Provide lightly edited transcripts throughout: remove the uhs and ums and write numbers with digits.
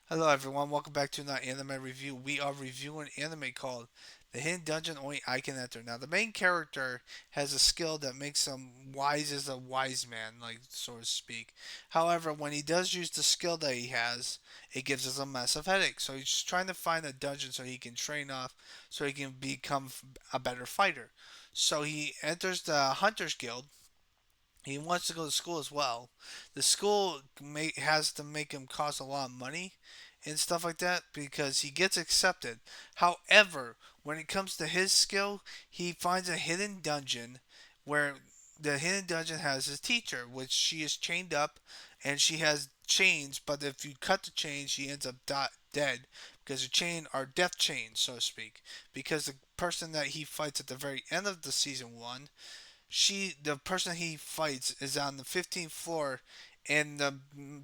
Hello everyone, welcome back to another anime review. We are reviewing an anime called The Hidden Dungeon Only I Can Enter. Now the main character has a skill that makes him wise as a wise man, like so to speak. However, when he does use the skill that he has, it gives us a massive headache. So he's just trying to find a dungeon so he can train off, so he can become a better fighter. So he enters the Hunters Guild. He wants to go to school as well. The school has to make him cost a lot of money and stuff like that because he gets accepted. However, when it comes to his skill, he finds a hidden dungeon where the hidden dungeon has his teacher, which she is chained up and she has chains, but if you cut the chain, she ends up dead because the chain are death chains, so to speak. Because the person that he fights at the very end of the season one, the person he fights is on the 15th floor and the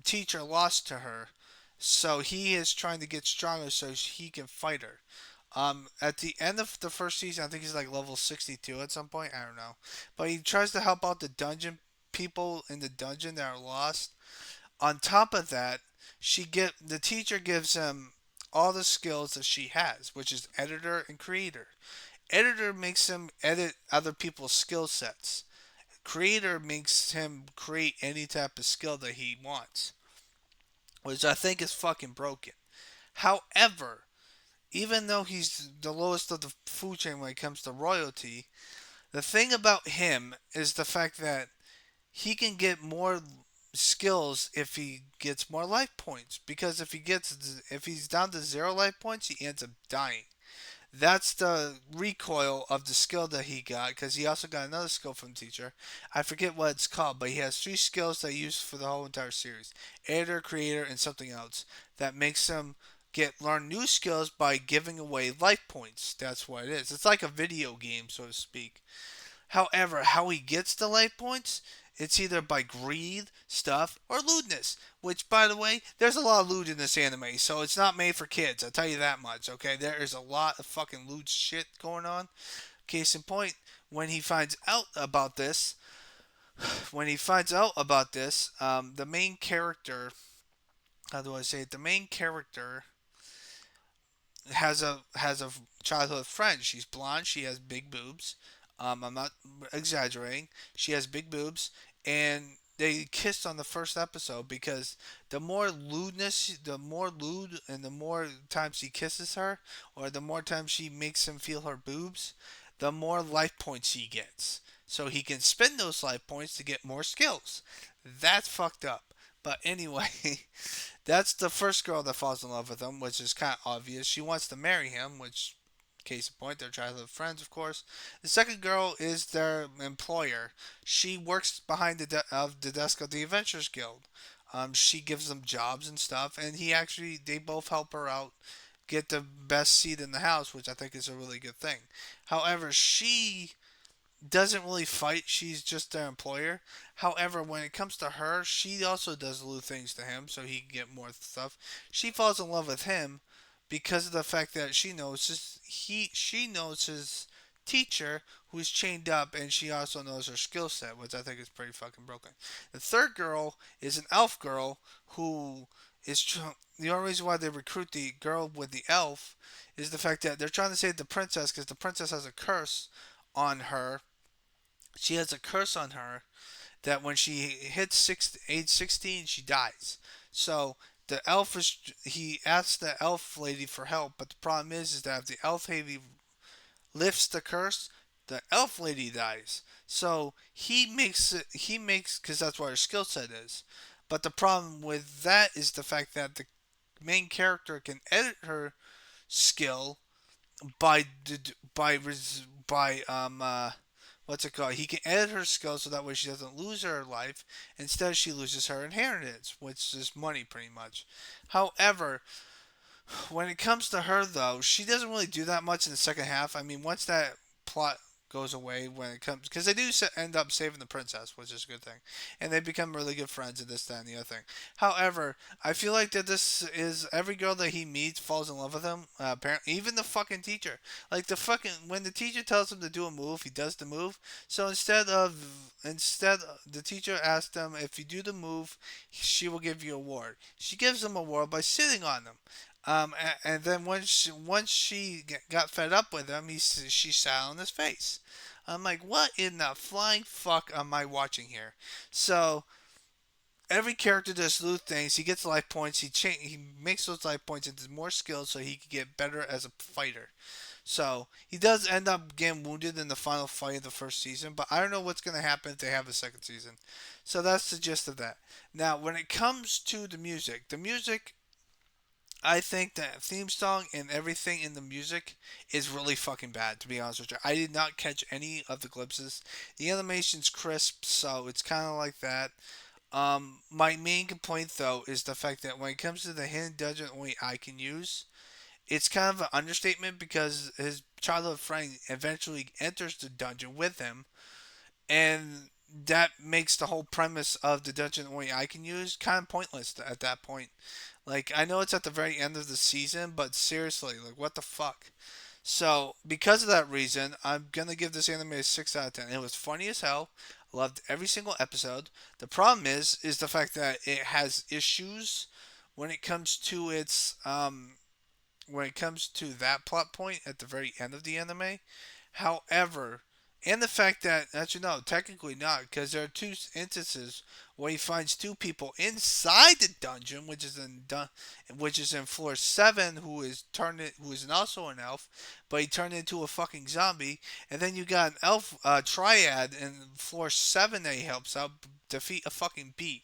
teacher lost to her, so he is trying to get stronger so he can fight her. At the end of the first season, I think he's like level 62 at some point. I don't know, but he tries to help out the dungeon people in the dungeon that are lost. On top of that, the teacher gives him all the skills that she has, which is editor and creator. Editor makes him edit other people's skill sets. Creator makes him create any type of skill that he wants, which I think is fucking broken. However, even though he's the lowest of the food chain when it comes to royalty, the thing about him is the fact that he can get more skills if he gets more life points. Because if he's down to 0 life points, he ends up dying. That's the recoil of the skill that he got, because he also got another skill from the teacher. I forget what it's called, but he has three skills that he used for the whole entire series: editor, creator, and something else that makes him get learn new skills by giving away life points. That's what it is. It's like a video game, so to speak. However, how he gets the life points, it's either by greed, stuff, or lewdness. Which, by the way, there's a lot of lewd in this anime, so it's not made for kids. I'll tell you that much. Okay, there is a lot of fucking lewd shit going on. Case in point, when he finds out about this, the main character, how do I say it? The main character has a childhood friend. She's blonde. She has big boobs. I'm not exaggerating. She has big boobs, and they kissed on the first episode because the more lewd, and the more times he kisses her, or the more times she makes him feel her boobs, the more life points he gets. So he can spend those life points to get more skills. That's fucked up. But anyway, that's the first girl that falls in love with him, which is kind of obvious. She wants to marry him, which, case in point, they're childhood friends, of course. The second girl is their employer. She works behind the desk of the Adventurers Guild. She gives them jobs and stuff, and they both help her out get the best seat in the house, which I think is a really good thing. However, she doesn't really fight. She's just their employer. However, when it comes to her, she also does little things to him so he can get more stuff. She falls in love with him because of the fact that she knows his teacher who's chained up, and she also knows her skill set, which I think is pretty fucking broken. The third girl is an elf girl who the only reason why they recruit the girl with the elf is the fact that they're trying to save the princess because the princess has a curse on her. She has a curse on her that when she hits age 16, she dies. So he asks the elf lady for help, but the problem is that if the elf lady lifts the curse, the elf lady dies. So he makes, because that's what her skill set is. But the problem with that is the fact that the main character can edit her skill by what's it called? He can edit her skill so that way she doesn't lose her life. Instead, she loses her inheritance, which is money, pretty much. However, when it comes to her, though, she doesn't really do that much in the second half. I mean, once that plot goes away when it comes because they do end up saving the princess, which is a good thing, and they become really good friends and this, that, and the other thing. However, I feel like that this is every girl that he meets falls in love with him. Apparently, even the fucking teacher. Like the fucking when the teacher tells him to do a move, he does the move. So instead the teacher asked him if you do the move, she will give you a award. She gives him a award by sitting on him. And then once she got fed up with him, she sat on his face. I'm like, what in the flying fuck am I watching here? So every character does Lewd things. He gets life points. He makes those life points into more skills so he can get better as a fighter. So he does end up getting wounded in the final fight of the first season, but I don't know what's going to happen if they have a second season. So that's the gist of that. Now, when it comes to the music, I think the theme song and everything in the music is really fucking bad, to be honest with you. I did not catch any of the glimpses. The animation's crisp, so it's kind of like that. My main complaint, though, is the fact that when it comes to the hidden dungeon only I can use, it's kind of an understatement because his childhood friend eventually enters the dungeon with him, and that makes the whole premise of the dungeon only I can use kind of pointless at that point. Like, I know it's at the very end of the season, but seriously, like, what the fuck? So, because of that reason, I'm gonna give this anime a 6 out of 10. It was funny as hell. Loved every single episode. The problem is the fact that it has issues when it comes to that plot point at the very end of the anime. However, and the fact that actually no, technically not, because there are two instances where he finds two people inside the dungeon, which is in floor 7, who is also an elf, but he turned into a fucking zombie, and then you got an elf triad in floor 7 that he helps out defeat a fucking beat.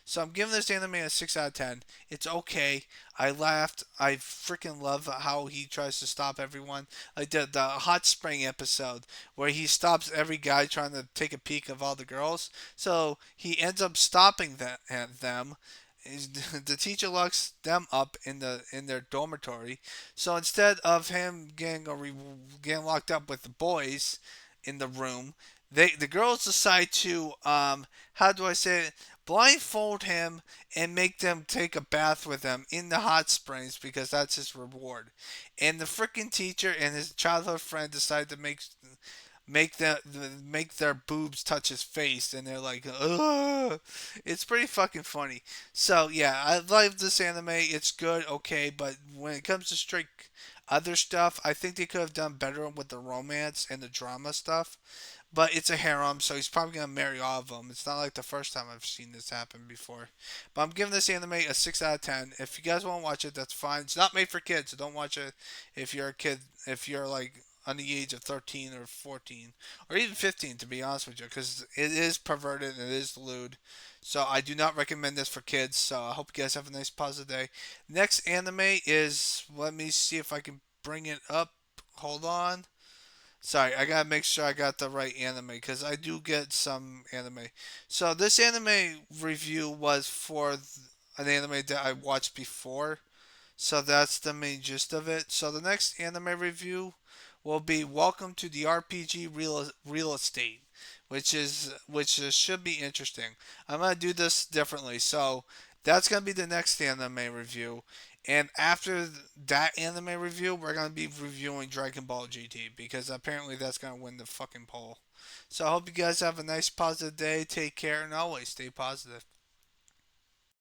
So I'm giving this anime a 6 out of 10. It's okay. I laughed. I freaking love how he tries to stop everyone. Like the hot spring episode where he stops every guy trying to take a peek of all the girls. So he ends up stopping them. The teacher locks them up in their dormitory. So instead of him getting locked up with the boys in the room, the girls decide to how do I say it, blindfold him and make them take a bath with him in the hot springs because that's his reward. And the freaking teacher and his childhood friend decide to make their boobs touch his face, and they're like, ugh. It's pretty fucking funny. So yeah, I love this anime. It's good, okay, but when it comes to straight other stuff, I think they could have done better with the romance and the drama stuff. But it's a harem, so he's probably gonna marry all of them. It's not like the first time I've seen this happen before. But I'm giving this anime a 6 out of 10. If you guys want to watch it, that's fine. It's not made for kids, so don't watch it if you're a kid. If you're like on the age of 13 or 14 or even 15, to be honest with you, because it is perverted and it is lewd. So I do not recommend this for kids. So I hope you guys have a nice positive day. Next anime is, let me see if I can bring it up. Hold on. Sorry, I gotta make sure I got the right anime because I do get some anime. So this anime review was for an anime that I watched before. So that's the main gist of it. So the next anime review will be Welcome to the RPG Real Estate, which should be interesting. I'm gonna do this differently. So that's gonna be the next anime review. And after that anime review, we're gonna be reviewing Dragon Ball GT because apparently that's gonna win the fucking poll. So I hope you guys have a nice positive day. Take care and always stay positive.